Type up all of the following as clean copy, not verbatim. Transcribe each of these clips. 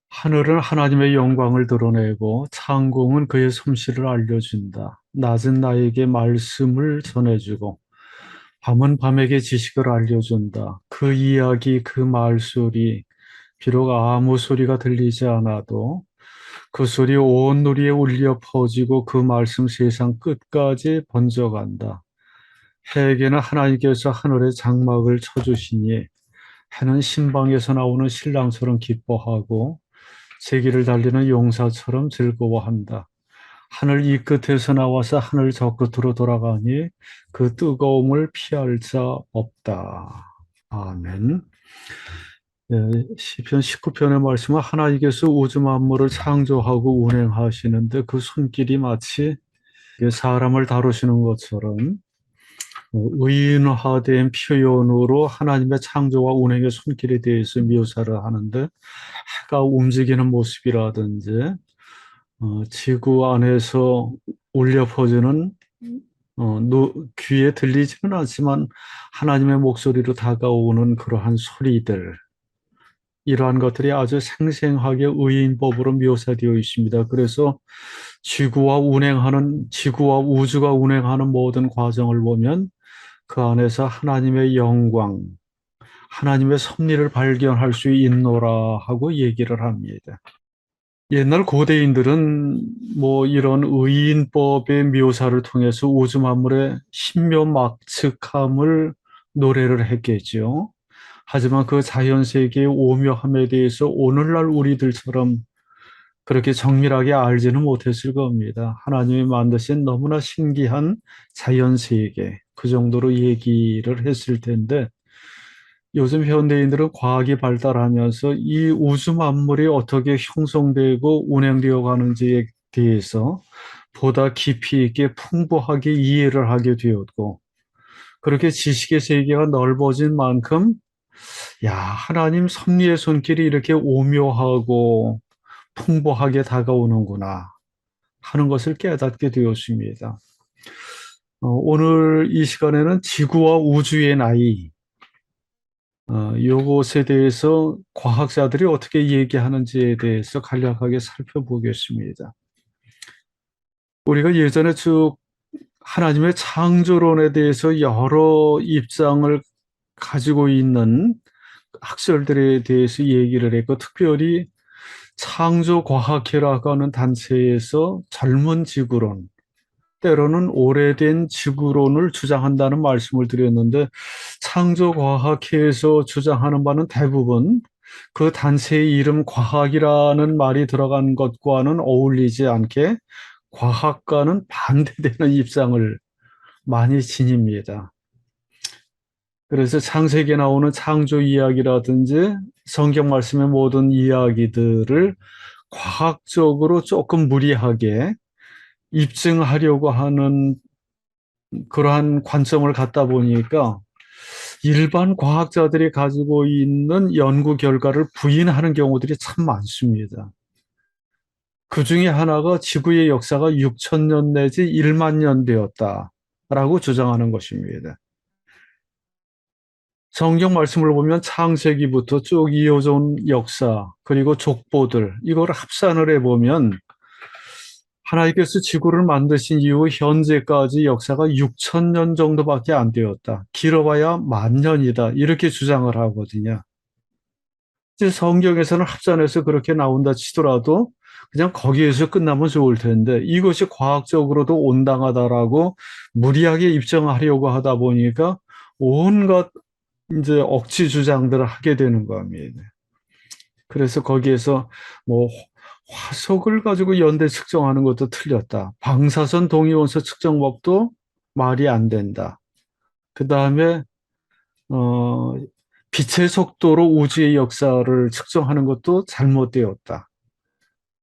하늘은 하나님의 영광을 드러내고 창공은 그의 솜씨를 알려준다. 낮은 나에게 말씀을 전해주고 밤은 밤에게 지식을 알려준다. 그 이야기, 그 말소리, 비록 아무 소리가 들리지 않아도 그 소리 온 누리에 울려 퍼지고 그 말씀 세상 끝까지 번져간다. 해에게는 하나님께서 하늘의 장막을 쳐주시니 해는 신방에서 나오는 신랑처럼 기뻐하고 세기를 달리는 용사처럼 즐거워한다. 하늘 이 끝에서 나와서 하늘 저 끝으로 돌아가니 그 뜨거움을 피할 자 없다. 아멘. 예, 시편 19편의 말씀은 하나님께서 우주 만물을 창조하고 운행하시는데 그 손길이 마치 사람을 다루시는 것처럼 의인화된 표현으로 하나님의 창조와 운행의 손길에 대해서 묘사를 하는데 해가 움직이는 모습이라든지 지구 안에서 울려 퍼지는 귀에 들리지는 않지만 하나님의 목소리로 다가오는 그러한 소리들, 이러한 것들이 아주 생생하게 의인법으로 묘사되어 있습니다. 그래서 지구와 우주가 운행하는 모든 과정을 보면 그 안에서 하나님의 영광, 하나님의 섭리를 발견할 수 있노라 하고 얘기를 합니다. 옛날 고대인들은 뭐 이런 의인법의 묘사를 통해서 우주 만물의 신묘막측함을 노래를 했겠죠. 하지만 그 자연 세계의 오묘함에 대해서 오늘날 우리들처럼 그렇게 정밀하게 알지는 못했을 겁니다. 하나님이 만드신 너무나 신기한 자연 세계, 그 정도로 얘기를 했을 텐데 요즘 현대인들은 과학이 발달하면서 이 우주 만물이 어떻게 형성되고 운행되어 가는지에 대해서 보다 깊이 있게 풍부하게 이해를 하게 되었고, 그렇게 지식의 세계가 넓어진 만큼 야, 하나님 섭리의 손길이 이렇게 오묘하고 풍부하게 다가오는구나 하는 것을 깨닫게 되었습니다. 오늘 이 시간에는 지구와 우주의 나이, 요것에 대해서 과학자들이 어떻게 얘기하는지에 대해서 간략하게 살펴보겠습니다. 우리가 예전에 쭉 하나님의 창조론에 대해서 여러 입장을 가지고 있는 학설들에 대해서 얘기를 했고, 특별히 창조과학회라고 하는 단체에서 젊은 지구론, 때로는 오래된 지구론을 주장한다는 말씀을 드렸는데, 창조과학회에서 주장하는 바는 대부분 그 단체의 이름 과학이라는 말이 들어간 것과는 어울리지 않게 과학과는 반대되는 입장을 많이 지닙니다. 그래서 창세기에 나오는 창조 이야기라든지 성경 말씀의 모든 이야기들을 과학적으로 조금 무리하게 입증하려고 하는 그러한 관점을 갖다 보니까 일반 과학자들이 가지고 있는 연구 결과를 부인하는 경우들이 참 많습니다. 그 중에 하나가 지구의 역사가 6천 년 내지 1만 년 되었다라고 주장하는 것입니다. 성경 말씀을 보면 창세기부터 쭉 이어져 온 역사, 그리고 족보들, 이걸 합산을 해보면 하나님께서 지구를 만드신 이후 현재까지 역사가 6천 년 정도밖에 안 되었다. 길어봐야 10,000년이다. 이렇게 주장을 하거든요. 이제 성경에서는 합산해서 그렇게 나온다 치더라도 그냥 거기에서 끝나면 좋을 텐데 이것이 과학적으로도 온당하다라고 무리하게 입증하려고 하다 보니까 온갖 이제 억지 주장들을 하게 되는 겁니다. 그래서 거기에서 뭐 화석을 가지고 연대 측정하는 것도 틀렸다. 방사선 동위원소 측정법도 말이 안 된다. 그 다음에 어, 빛의 속도로 우주의 역사를 측정하는 것도 잘못되었다.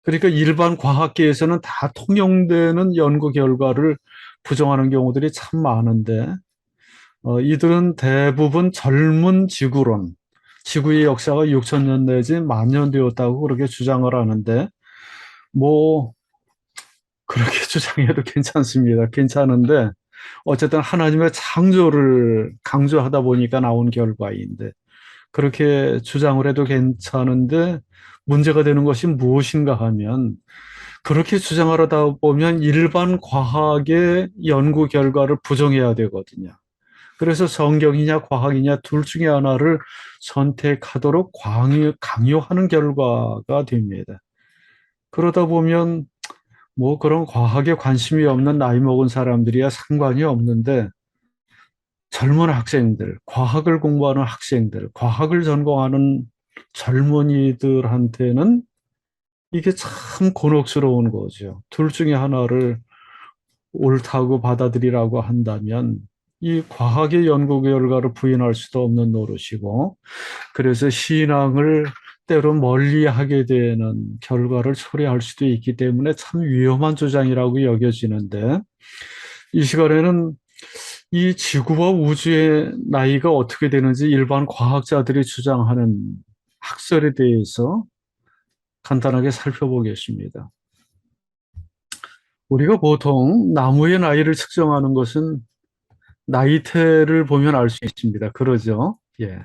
그러니까 일반 과학계에서는 다 통용되는 연구 결과를 부정하는 경우들이 참 많은데 이들은 대부분 젊은 지구론, 지구의 역사가 6천 년 내지 10,000년 되었다고 그렇게 주장을 하는데 뭐 그렇게 주장해도 괜찮습니다. 괜찮은데 어쨌든 하나님의 창조를 강조하다 보니까 나온 결과인데 그렇게 주장을 해도 괜찮은데 문제가 되는 것이 무엇인가 하면 그렇게 주장하다 보면 일반 과학의 연구 결과를 부정해야 되거든요. 그래서 성경이냐 과학이냐 둘 중에 하나를 선택하도록 강요하는 결과가 됩니다. 그러다 보면 뭐 그런 과학에 관심이 없는 나이 먹은 사람들이야 상관이 없는데 젊은 학생들, 과학을 공부하는 학생들, 과학을 전공하는 젊은이들한테는 이게 참 곤혹스러운 거죠. 둘 중에 하나를 옳다고 받아들이라고 한다면 이 과학의 연구 결과를 부인할 수도 없는 노릇이고 그래서 신앙을 때로 멀리하게 되는 결과를 초래할 수도 있기 때문에 참 위험한 주장이라고 여겨지는데 이 시간에는 이 지구와 우주의 나이가 어떻게 되는지 일반 과학자들이 주장하는 학설에 대해서 간단하게 살펴보겠습니다. 우리가 보통 나무의 나이를 측정하는 것은 나이테를 보면 알 수 있습니다. 그러죠? 예.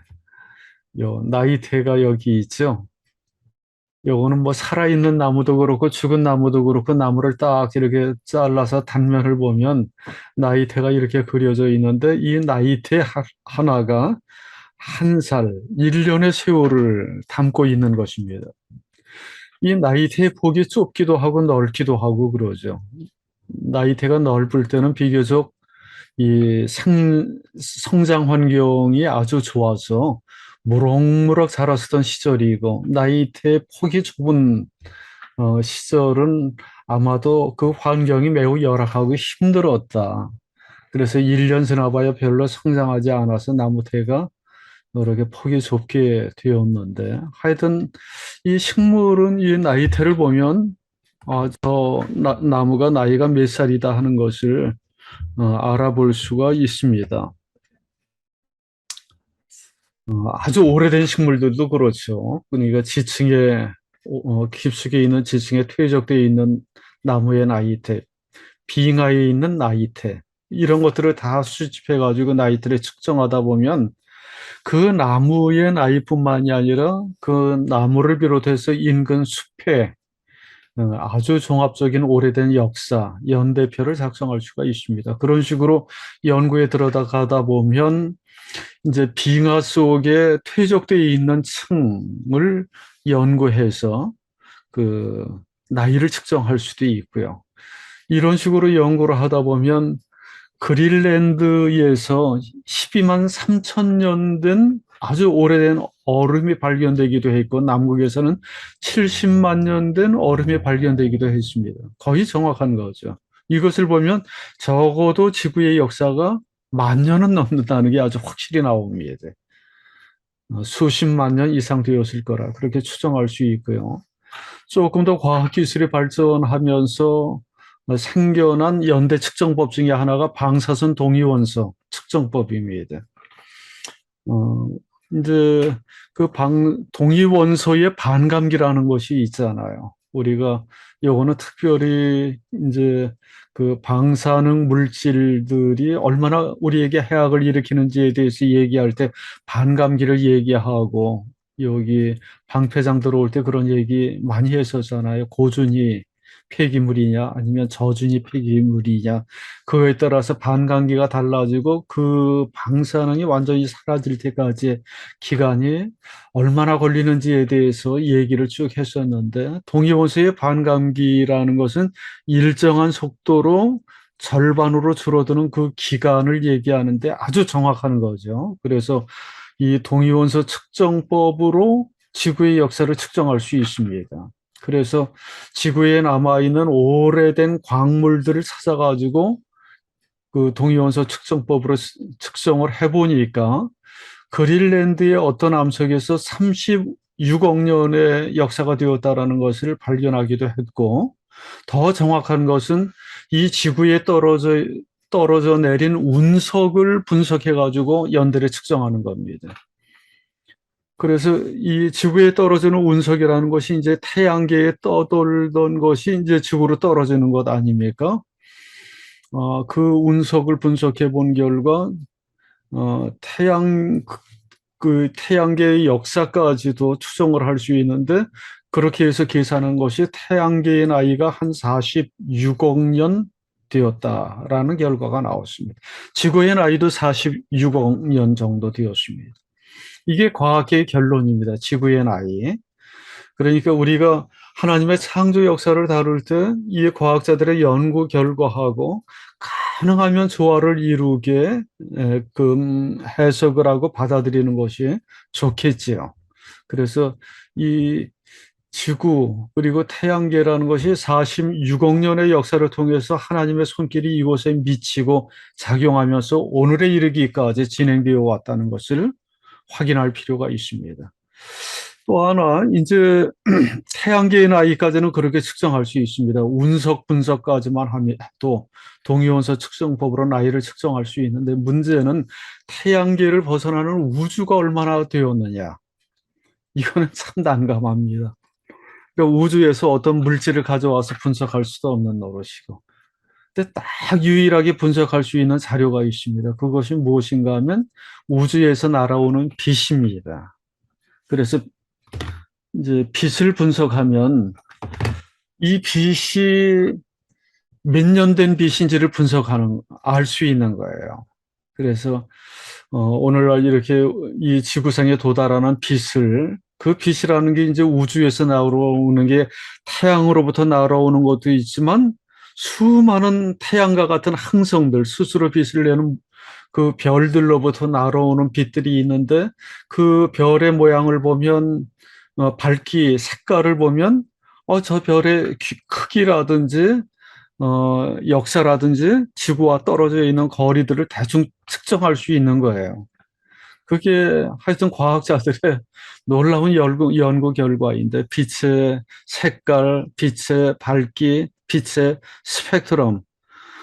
요 나이테가 여기 있죠. 요거는 뭐 살아있는 나무도 그렇고 죽은 나무도 그렇고 나무를 딱 이렇게 잘라서 단면을 보면 나이테가 이렇게 그려져 있는데 이 나이테 하나가 한 살, 1년의 세월을 담고 있는 것입니다. 이 나이테의 폭이 좁기도 하고 넓기도 하고 그러죠. 나이테가 넓을 때는 비교적 이 성장 환경이 아주 좋아서 무럭무럭 자랐었던 시절이고 나이테의 폭이 좁은 시절은 아마도 그 환경이 매우 열악하고 힘들었다. 그래서 1년 지나봐야 별로 성장하지 않아서 나무테가 이렇게 폭이 좁게 되었는데 하여튼 이 식물은 이 나이테를 보면 저 나무가 나이가 몇 살이다 하는 것을 알아볼 수가 있습니다. 아주 오래된 식물들도 그렇죠. 그러니까 지층에 깊숙이 있는 지층에 퇴적되어 있는 나무의 나이테, 빙하에 있는 나이테 이런 것들을 다 수집해 가지고 나이테를 측정하다 보면 그 나무의 나이뿐만이 아니라 그 나무를 비롯해서 인근 숲에 아주 종합적인 오래된 역사, 연대표를 작성할 수가 있습니다. 그런 식으로 연구에 들어가다 보면 이제 빙하 속에 퇴적되어 있는 층을 연구해서 그 나이를 측정할 수도 있고요. 이런 식으로 연구를 하다 보면 그린랜드에서 12만 3천 년 된 아주 오래된 얼음이 발견되기도 했고 남극에서는 70만 년 된 얼음이 발견되기도 했습니다. 거의 정확한 거죠. 이것을 보면 적어도 지구의 역사가 만 년은 넘는다는 게 아주 확실히 나옵니다. 수십만 년 이상 되었을 거라 그렇게 추정할 수 있고요. 조금 더 과학기술이 발전하면서 생겨난 연대 측정법 중에 하나가 방사선 동위원소 측정법입니다. 어, 이제 그 동위원소의 반감기라는 것이 있잖아요. 우리가 요거는 특별히 이제 그 방사능 물질들이 얼마나 우리에게 해악을 일으키는지에 대해서 얘기할 때 반감기를 얘기하고 여기 방패장 들어올 때 그런 얘기 많이 했었잖아요. 고준위 폐기물이냐 아니면 저준위 폐기물이냐 그거에 따라서 반감기가 달라지고 그 방사능이 완전히 사라질 때까지 기간이 얼마나 걸리는지에 대해서 얘기를 쭉 했었는데 동위원소의 반감기라는 것은 일정한 속도로 절반으로 줄어드는 그 기간을 얘기하는데 아주 정확한 거죠. 그래서 이 동위원소 측정법으로 지구의 역사를 측정할 수 있습니다. 그래서 지구에 남아있는 오래된 광물들을 찾아가지고 그 동위원소 측정법으로 측정을 해보니까 그린랜드의 어떤 암석에서 36억 년의 역사가 되었다라는 것을 발견하기도 했고 더 정확한 것은 이 지구에 떨어져 내린 운석을 분석해 가지고 연대를 측정하는 겁니다. 그래서 이 지구에 떨어지는 운석이라는 것이 이제 태양계에 떠돌던 것이 이제 지구로 떨어지는 것 아닙니까? 그 운석을 분석해 본 결과 태양계의 역사까지도 추정을 할 수 있는데 그렇게 해서 계산한 것이 태양계의 나이가 한 46억 년 되었다라는 결과가 나왔습니다. 지구의 나이도 46억 년 정도 되었습니다. 이게 과학계의 결론입니다. 지구의 나이. 그러니까 우리가 하나님의 창조 역사를 다룰 때 이 과학자들의 연구 결과하고 가능하면 조화를 이루게 해석을 하고 받아들이는 것이 좋겠지요. 그래서 이 지구 그리고 태양계라는 것이 46억 년의 역사를 통해서 하나님의 손길이 이곳에 미치고 작용하면서 오늘에 이르기까지 진행되어 왔다는 것을 확인할 필요가 있습니다. 또 하나 이제 태양계의 나이까지는 그렇게 측정할 수 있습니다. 운석 분석까지만 하면 또 동위원소 측정법으로 나이를 측정할 수 있는데 문제는 태양계를 벗어나는 우주가 얼마나 되었느냐. 이거는 참 난감합니다. 그러니까 우주에서 어떤 물질을 가져와서 분석할 수도 없는 노릇이고. 근데 딱 유일하게 분석할 수 있는 자료가 있습니다. 그것이 무엇인가 하면 우주에서 날아오는 빛입니다. 그래서 이제 빛을 분석하면 이 빛이 몇 년 된 빛인지를 알 수 있는 거예요. 그래서 오늘날 이렇게 이 지구상에 도달하는 빛을 그 빛이라는 게 이제 우주에서 나오는 게 태양으로부터 날아오는 것도 있지만 수많은 태양과 같은 항성들 스스로 빛을 내는 그 별들로부터 날아오는 빛들이 있는데 그 별의 모양을 보면 밝기 색깔을 보면 저 별의 크기라든지 역사라든지 지구와 떨어져 있는 거리들을 대충 측정할 수 있는 거예요. 그게 하여튼 과학자들의 놀라운 연구 결과인데 빛의 색깔, 빛의 밝기, 빛의 스펙트럼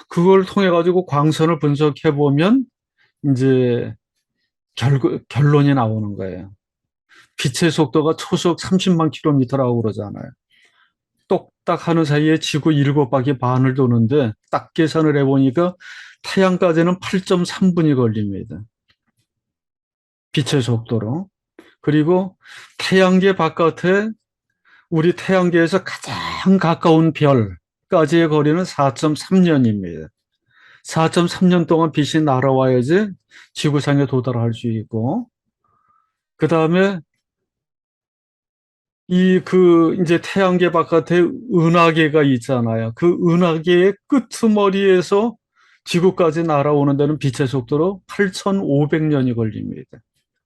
그걸 통해 가지고 광선을 분석해 보면 이제 결론이 나오는 거예요. 빛의 속도가 초속 30만 킬로미터라고 그러잖아요. 똑딱 하는 사이에 지구 7바퀴 반을 도는데 딱 계산을 해보니까 태양까지는 8.3분이 걸립니다. 빛의 속도로. 그리고 태양계 바깥에 우리 태양계에서 가장 가까운 별까지의 거리는 4.3년입니다. 4.3년 동안 빛이 날아와야지 지구상에 도달할 수 있고, 그 다음에 이제 태양계 바깥에 은하계가 있잖아요. 그 은하계의 끄트머리에서 지구까지 날아오는 데는 빛의 속도로 8,500년이 걸립니다.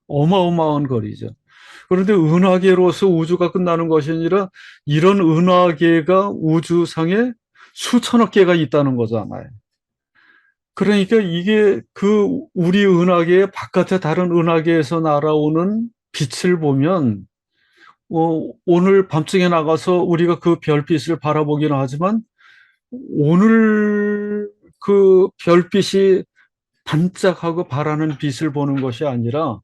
어마어마한 거리죠. 그런데 은하계로서 우주가 끝나는 것이 아니라 이런 은하계가 우주상에 수천억 개가 있다는 거잖아요. 그러니까 이게 우리 은하계 바깥에 다른 은하계에서 날아오는 빛을 보면 오늘 밤중에 나가서 우리가 그 별빛을 바라보기는 하지만 오늘 그 별빛이 반짝하고 바라는 빛을 보는 것이 아니라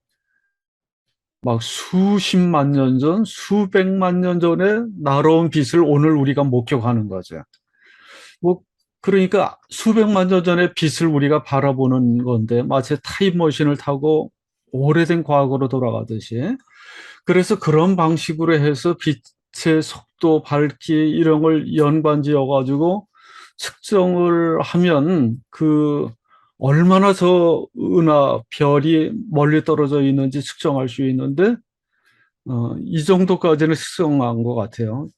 막 수십만 년 전, 수백만 년 전에 날아온 빛을 오늘 우리가 목격하는 거죠. 뭐 그러니까 수백만 년 전의 빛을 우리가 바라보는 건데 마치 타임머신을 타고 오래된 과거로 돌아가듯이 그래서 그런 방식으로 해서 빛의 속도, 밝기 이런 걸 연관지어 가지고 측정을 하면 얼마나 저 별이 멀리 떨어져 있는지 측정할 수 있는데 이 정도까지는 측정한 것 같아요.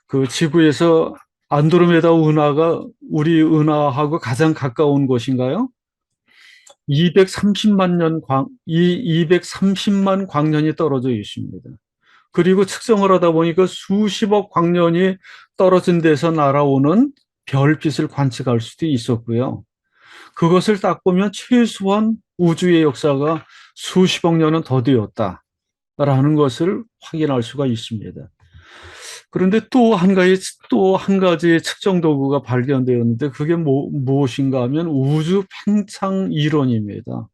그 지구에서 안드로메다 은하가 우리 은하하고 가장 가까운 곳인가요? 230만 광년이 떨어져 있습니다. 그리고 측정을 하다 보니까 수십억 광년이 떨어진 데서 날아오는 별빛을 관측할 수도 있었고요. 그것을 딱 보면 최소한 우주의 역사가 수십억 년은 더 되었다라는 것을 확인할 수가 있습니다. 그런데 또 한 가지의 측정 도구가 발견되었는데 그게 무엇인가 하면 우주 팽창 이론입니다.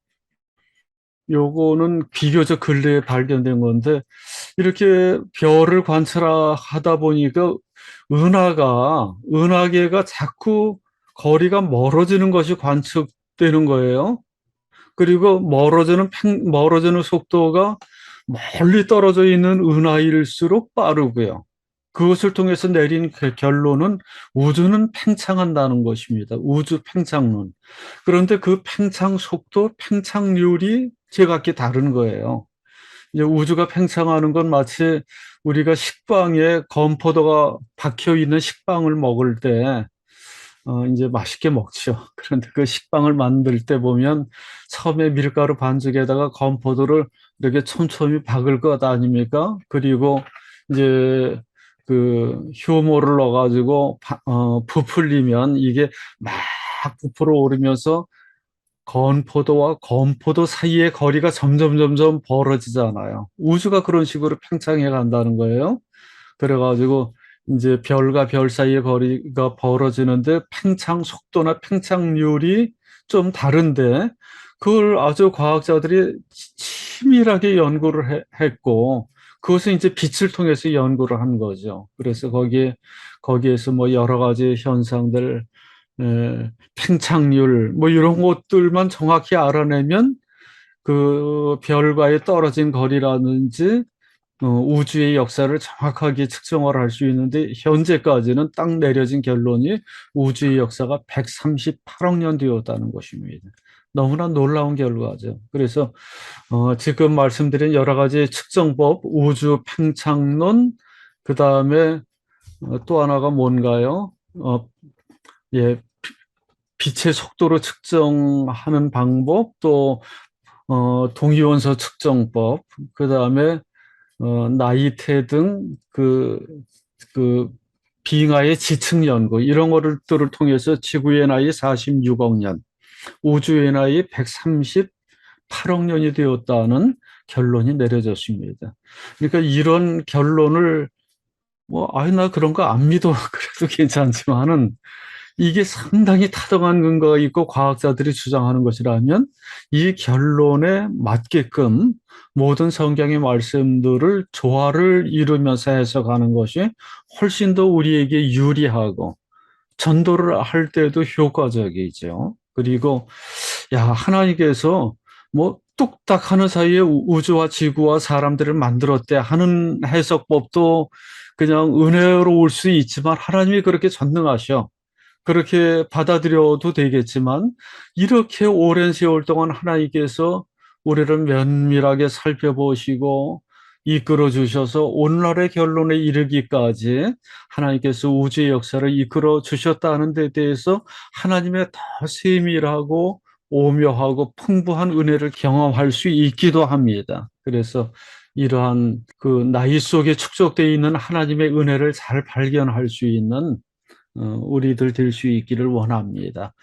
요거는 비교적 근래에 발견된 건데 이렇게 별을 관찰하다 보니까 은하계가 자꾸 거리가 멀어지는 것이 관측되는 거예요. 그리고 멀어지는 속도가 멀리 떨어져 있는 은하일수록 빠르고요. 그것을 통해서 내린 그 결론은 우주는 팽창한다는 것입니다. 우주 팽창론. 그런데 그 팽창 속도, 팽창률이 제각기 다른 거예요. 이제 우주가 팽창하는 건 마치 우리가 식빵에 건포도가 박혀 있는 식빵을 먹을 때 이제 맛있게 먹죠. 그런데 그 식빵을 만들 때 보면 처음에 밀가루 반죽에다가 건포도를 이렇게 촘촘히 박을 것 아닙니까? 그리고 이제 그 효모를 넣어가지고 부풀리면 이게 막 부풀어 오르면서 건포도와 건포도 사이의 거리가 점점 벌어지잖아요. 우주가 그런 식으로 팽창해 간다는 거예요. 그래가지고 이제 별과 별 사이의 거리가 벌어지는데 팽창 속도나 팽창률이 좀 다른데 그걸 아주 과학자들이 치밀하게 연구를 했고 그것은 이제 빛을 통해서 연구를 한 거죠. 그래서 거기에서 뭐 여러 가지 현상들, 팽창률 뭐 이런 것들만 정확히 알아내면 그 별과의 떨어진 거리라든지 우주의 역사를 정확하게 측정을 할 수 있는데 현재까지는 딱 내려진 결론이 우주의 역사가 138억 년 되었다는 것입니다. 너무나 놀라운 결과죠. 그래서 지금 말씀드린 여러 가지 측정법, 우주 팽창론, 그 다음에 또 하나가 뭔가요? 예, 빛의 속도로 측정하는 방법, 또 동위원소 측정법, 그 다음에 나이테 등 그 빙하의 지층 연구 이런 것들을 통해서 지구의 나이 46억 년, 우주의 나이 138억 년이 되었다는 결론이 내려졌습니다. 그러니까 이런 결론을 뭐 아이 나 그런 거 안 믿어 그래도 괜찮지만은 이게 상당히 타당한 근거가 있고 과학자들이 주장하는 것이라면 이 결론에 맞게끔 모든 성경의 말씀들을 조화를 이루면서 해석하는 것이 훨씬 더 우리에게 유리하고 전도를 할 때도 효과적이죠. 그리고 하나님께서 뭐 뚝딱 하는 사이에 우주와 지구와 사람들을 만들었대 하는 해석법도 그냥 은혜로울 수 있지만 하나님이 그렇게 전능하셔. 그렇게 받아들여도 되겠지만 이렇게 오랜 세월 동안 하나님께서 우리를 면밀하게 살펴보시고 이끌어 주셔서 오늘날의 결론에 이르기까지 하나님께서 우주의 역사를 이끌어 주셨다는 데 대해서 하나님의 더 세밀하고 오묘하고 풍부한 은혜를 경험할 수 있기도 합니다. 그래서 이러한 그 나이 속에 축적되어 있는 하나님의 은혜를 잘 발견할 수 있는 우리들 될 수 있기를 원합니다.